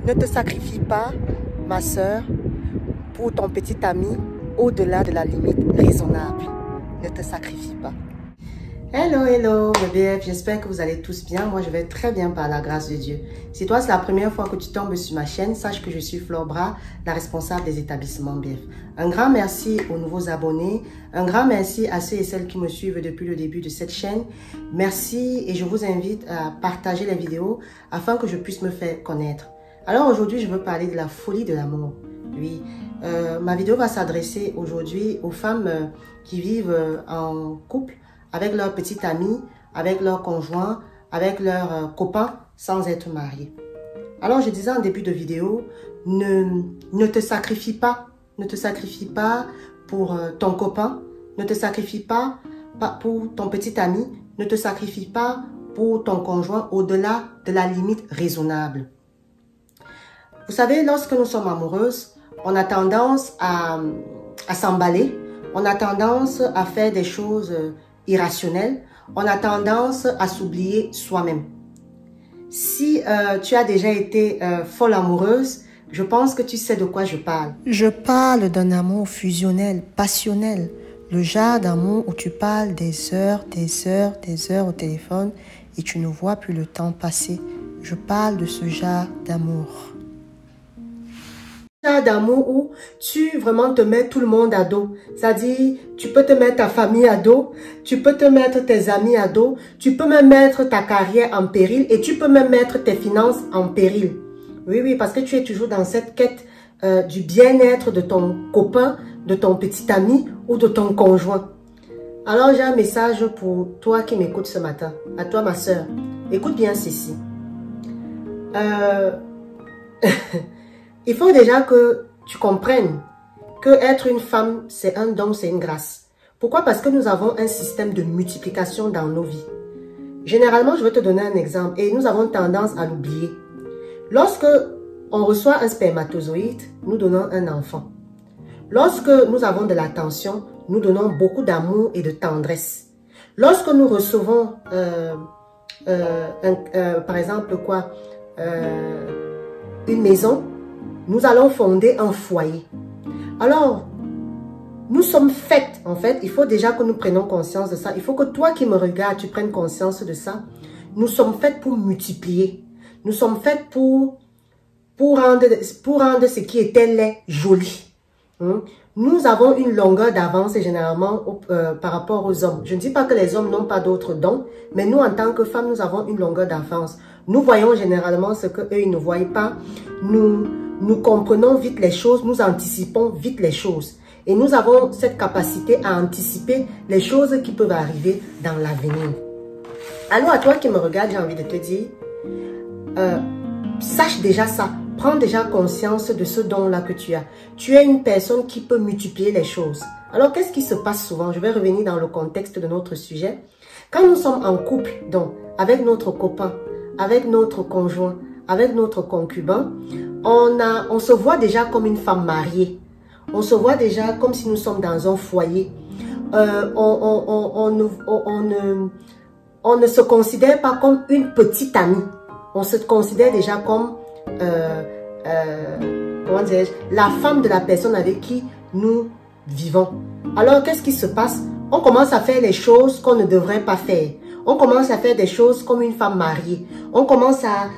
Ne te sacrifie pas, ma soeur, pour ton petit ami au-delà de la limite raisonnable. Ne te sacrifie pas. Hello, hello, mes BF, j'espère que vous allez tous bien. Moi, je vais très bien par la grâce de Dieu. Si toi, c'est la première fois que tu tombes sur ma chaîne, sache que je suis Flore Bras, la responsable des établissements BF. Un grand merci aux nouveaux abonnés. Un grand merci à ceux et celles qui me suivent depuis le début de cette chaîne. Merci et je vous invite à partager les vidéos afin que je puisse me faire connaître. Alors aujourd'hui, je veux parler de la folie de l'amour. Oui, ma vidéo va s'adresser aujourd'hui aux femmes qui vivent en couple, avec leur petite amie, avec leur conjoint, avec leurs copains, sans être mariés. Alors, je disais en début de vidéo, ne te sacrifie pas. Ne te sacrifie pas pour ton copain. Ne te sacrifie pas pour ton petit ami. Ne te sacrifie pas pour ton conjoint au-delà de la limite raisonnable. Vous savez, lorsque nous sommes amoureuses, on a tendance à s'emballer. On a tendance à faire des choses irrationnel, on a tendance à s'oublier soi-même. Si tu as déjà été folle amoureuse, je pense que tu sais de quoi je parle. Je parle d'un amour fusionnel, passionnel. Le genre d'amour où tu parles des heures au téléphone et tu ne vois plus le temps passer. Je parle de ce genre d'amour. D'amour où tu vraiment te mets tout le monde à dos. C'est-à-dire, tu peux te mettre ta famille à dos, tu peux te mettre tes amis à dos, tu peux même mettre ta carrière en péril et tu peux même mettre tes finances en péril. Oui, oui, parce que tu es toujours dans cette quête du bien-être de ton copain, de ton petit ami ou de ton conjoint. Alors, j'ai un message pour toi qui m'écoutes ce matin. À toi, ma soeur. Écoute bien ceci. Il faut déjà que tu comprennes que être une femme, c'est un don, c'est une grâce. Pourquoi? Parce que nous avons un système de multiplication dans nos vies. Généralement, je vais te donner un exemple et nous avons tendance à l'oublier. Lorsque on reçoit un spermatozoïde, nous donnons un enfant. Lorsque nous avons de l'attention, nous donnons beaucoup d'amour et de tendresse. Lorsque nous recevons, par exemple, une maison, nous allons fonder un foyer. Alors, nous sommes faites, en fait, il faut déjà que nous prenions conscience de ça. Il faut que toi qui me regardes, tu prennes conscience de ça. Nous sommes faites pour multiplier. Nous sommes faites pour rendre ce qui était laid joli. Nous avons une longueur d'avance généralement par rapport aux hommes. Je ne dis pas que les hommes n'ont pas d'autres dons, mais nous, en tant que femmes, nous avons une longueur d'avance. Nous voyons généralement ce qu'eux, ils ne voient pas. Nous comprenons vite les choses, nous anticipons vite les choses. Et nous avons cette capacité à anticiper les choses qui peuvent arriver dans l'avenir. Alors, à toi qui me regarde, j'ai envie de te dire, sache déjà ça. Prends déjà conscience de ce don-là que tu as. Tu es une personne qui peut multiplier les choses. Alors, qu'est-ce qui se passe souvent? Je vais revenir dans le contexte de notre sujet. Quand nous sommes en couple, donc, avec notre copain, avec notre conjoint, avec notre concubin, on se voit déjà comme une femme mariée. On se voit déjà comme si nous sommes dans un foyer. On ne se considère pas comme une petite amie. On se considère déjà comme comment dirais-je, la femme de la personne avec qui nous vivons. Alors, qu'est-ce qui se passe? On commence à faire les choses qu'on ne devrait pas faire. On commence à faire des choses comme une femme mariée. On commence à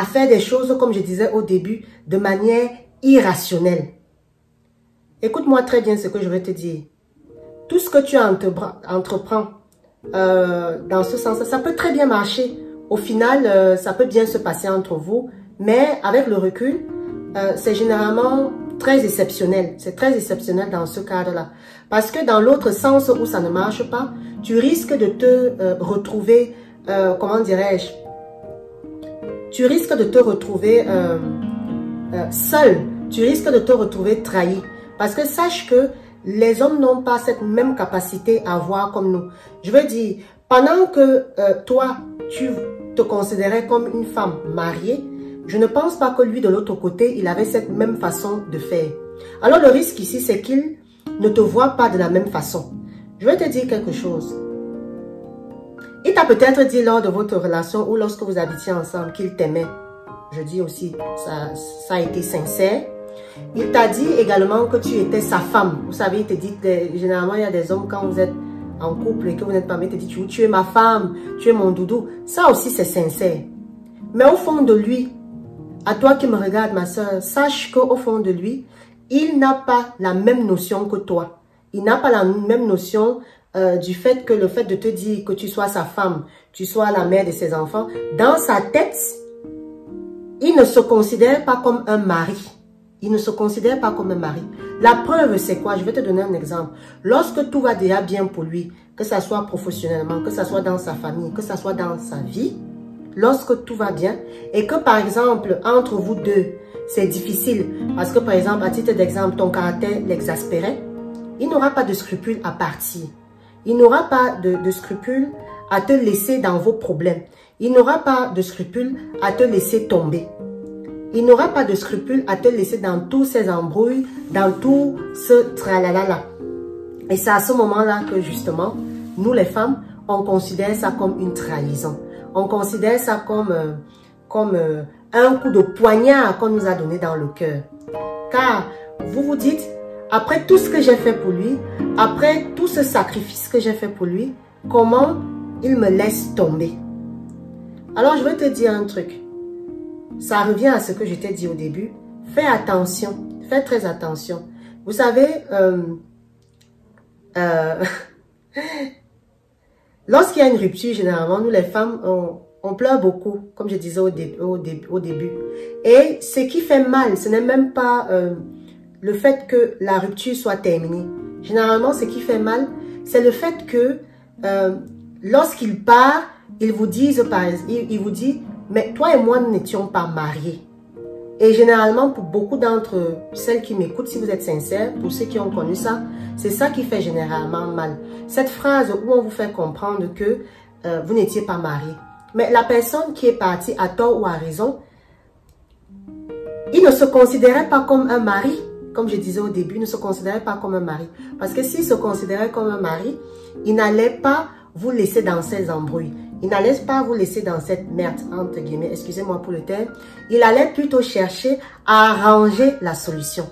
faire des choses, comme je disais au début, de manière irrationnelle. Écoute-moi très bien ce que je vais te dire. Tout ce que tu entreprends dans ce sens, ça peut très bien marcher. Au final, ça peut bien se passer entre vous. Mais avec le recul, c'est généralement très exceptionnel. C'est très exceptionnel dans ce cadre-là. Parce que dans l'autre sens où ça ne marche pas, tu risques de te retrouver, comment dirais-je, tu risques de te retrouver seul. Tu risques de te retrouver trahi. Parce que sache que les hommes n'ont pas cette même capacité à voir comme nous. Je veux dire, pendant que toi, tu te considérais comme une femme mariée, je ne pense pas que lui, de l'autre côté, il avait cette même façon de faire. Alors, le risque ici, c'est qu'il ne te voit pas de la même façon. Je vais te dire quelque chose. Il t'a peut-être dit lors de votre relation ou lorsque vous habitiez ensemble qu'il t'aimait. je dis aussi, ça a été sincère. Il t'a dit également que tu étais sa femme. Vous savez, il te dit, généralement, il y a des hommes, quand vous êtes en couple et que vous n'êtes pas marié, il te dit, tu es ma femme, tu es mon doudou. Ça aussi, c'est sincère. Mais au fond de lui, à toi qui me regardes, ma soeur, sache qu'au fond de lui, il n'a pas la même notion que toi. Il n'a pas la même notion du fait que le fait de te dire que tu sois sa femme, tu sois la mère de ses enfants, dans sa tête, il ne se considère pas comme un mari. Il ne se considère pas comme un mari. La preuve, c'est quoi? Je vais te donner un exemple. Lorsque tout va déjà bien pour lui, que ça soit professionnellement, que ça soit dans sa famille, que ça soit dans sa vie, lorsque tout va bien, et que par exemple, entre vous deux, c'est difficile, parce que par exemple, à titre d'exemple, ton caractère l'exaspérait, il n'aura pas de scrupule à partir. Il n'aura pas de scrupule à te laisser dans vos problèmes. Il n'aura pas de scrupule à te laisser tomber. Il n'aura pas de scrupule à te laisser dans tous ces embrouilles, dans tout ce tralala. Et c'est à ce moment-là que justement, nous les femmes, on considère ça comme une trahison. On considère ça comme un coup de poignard qu'on nous a donné dans le cœur. Car vous vous dites, après tout ce que j'ai fait pour lui, après tout ce sacrifice que j'ai fait pour lui, comment il me laisse tomber? Alors je vais te dire un truc. Ça revient à ce que je t'ai dit au début. Fais attention. Fais très attention. Vous savez, lorsqu'il y a une rupture, généralement, nous les femmes, on pleure beaucoup, comme je disais au début. Et ce qui fait mal, ce n'est même pas le fait que la rupture soit terminée. Généralement, ce qui fait mal, c'est le fait que lorsqu'il part, il vous dit, mais toi et moi, nous n'étions pas mariés. Et généralement, pour beaucoup d'entre celles qui m'écoutent, si vous êtes sincères, pour ceux qui ont connu ça, c'est ça qui fait généralement mal. Cette phrase où on vous fait comprendre que vous n'étiez pas mariés. Mais la personne qui est partie à tort ou à raison, il ne se considérait pas comme un mari. Comme je disais au début, il ne se considérait pas comme un mari. Parce que s'il se considérait comme un mari, il n'allait pas vous laisser dans ces embrouilles. Il n'allait pas vous laisser dans cette merde, entre guillemets, excusez-moi pour le terme. Il allait plutôt chercher à arranger la solution.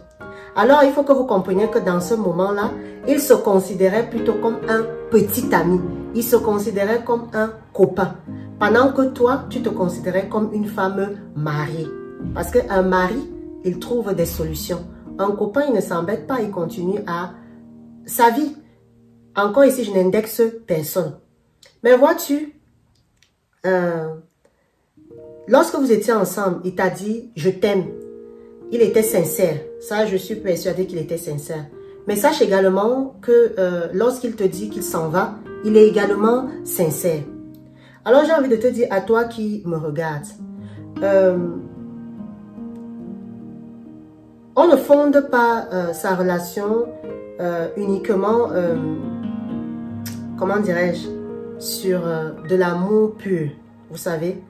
Alors, il faut que vous compreniez que dans ce moment-là, il se considérait plutôt comme un petit ami. Il se considérait comme un copain. Pendant que toi, tu te considérais comme une femme mariée. Parce qu'un mari, il trouve des solutions. Un copain, il ne s'embête pas, il continue à sa vie. Encore ici, je n'indexe personne. Mais vois-tu, lorsque vous étiez ensemble, il t'a dit « je t'aime ». Il était sincère. Ça, je suis persuadée qu'il était sincère. Mais sache également que lorsqu'il te dit qu'il s'en va, il est également sincère. Alors, j'ai envie de te dire à toi qui me regarde, on ne fonde pas sa relation uniquement, comment dirais-je, sur de l'amour pur, vous savez.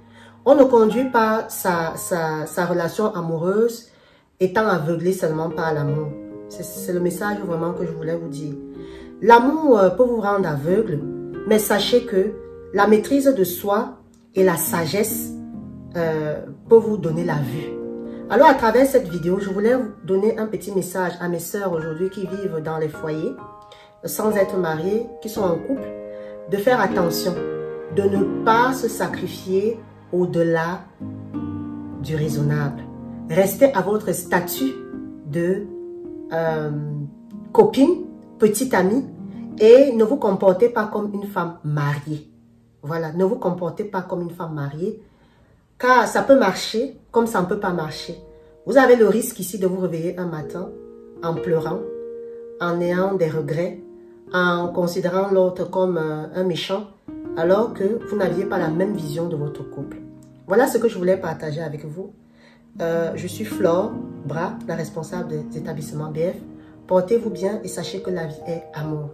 On ne conduit pas sa relation amoureuse étant aveuglé seulement par l'amour. C'est le message vraiment que je voulais vous dire. L'amour peut vous rendre aveugle, mais sachez que la maîtrise de soi et la sagesse peut vous donner la vue. Alors à travers cette vidéo, je voulais vous donner un petit message à mes sœurs aujourd'hui qui vivent dans les foyers, sans être mariées, qui sont en couple, de faire attention, de ne pas se sacrifier au-delà du raisonnable. Restez à votre statut de copine, petite amie, et ne vous comportez pas comme une femme mariée. Voilà, ne vous comportez pas comme une femme mariée, car ça peut marcher comme ça ne peut pas marcher. Vous avez le risque ici de vous réveiller un matin en pleurant, en ayant des regrets, en considérant l'autre comme un méchant, alors que vous n'aviez pas la même vision de votre couple. Voilà ce que je voulais partager avec vous. Je suis Flore Bras, la responsable des établissements BF. Portez-vous bien et sachez que la vie est amour.